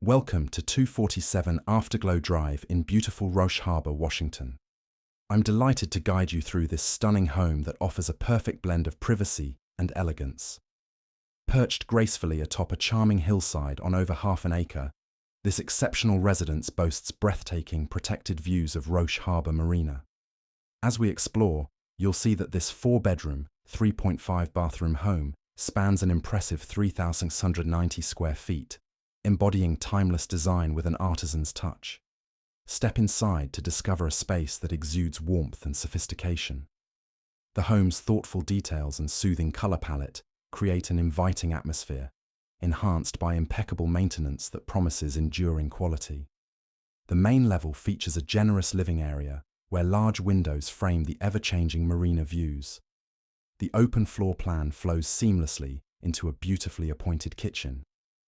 Welcome to 247 Afterglow Drive in beautiful Roche Harbor, Washington. I'm delighted to guide you through this stunning home that offers a perfect blend of privacy and elegance. Perched gracefully atop a charming hillside on over half an acre, this exceptional residence boasts breathtaking protected views of Roche Harbor Marina. As we explore, you'll see that this 4-bedroom, 3.5-bathroom home spans an impressive 3,690 square feet, embodying timeless design with an artisan's touch. Step inside to discover a space that exudes warmth and sophistication. The home's thoughtful details and soothing color palette create an inviting atmosphere, enhanced by impeccable maintenance that promises enduring quality. The main level features a generous living area where large windows frame the ever-changing marina views. The open floor plan flows seamlessly into a beautifully appointed kitchen,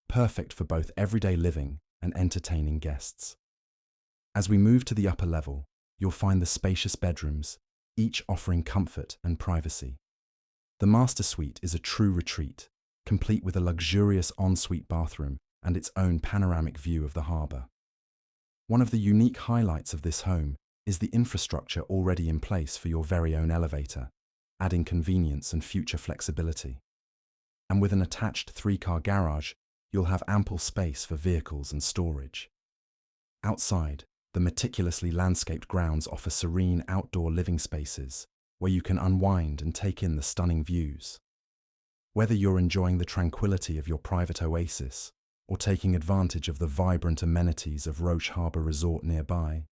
perfect for both everyday living and entertaining guests. As we move to the upper level, you'll find the spacious bedrooms, each offering comfort and privacy. The master suite is a true retreat, complete with a luxurious ensuite bathroom and its own panoramic view of the harbor. One of the unique highlights of this home is the infrastructure already in place for your very own elevator, adding convenience and future flexibility. And with an attached 3-car garage, you'll have ample space for vehicles and storage. Outside, the meticulously landscaped grounds offer serene outdoor living spaces where you can unwind and take in the stunning views. Whether you're enjoying the tranquility of your private oasis or taking advantage of the vibrant amenities of Roche Harbor Resort nearby,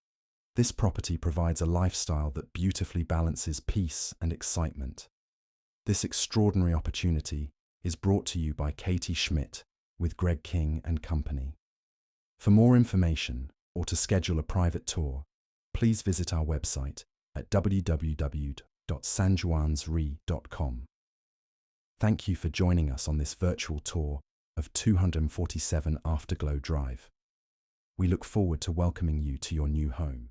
this property provides a lifestyle that beautifully balances peace and excitement. This extraordinary opportunity is brought to you by Katie Schmidt with Greg King and Company. For more information or to schedule a private tour, please visit our website at www.sanjuansre.com. Thank you for joining us on this virtual tour of 247 Afterglow Drive. We look forward to welcoming you to your new home.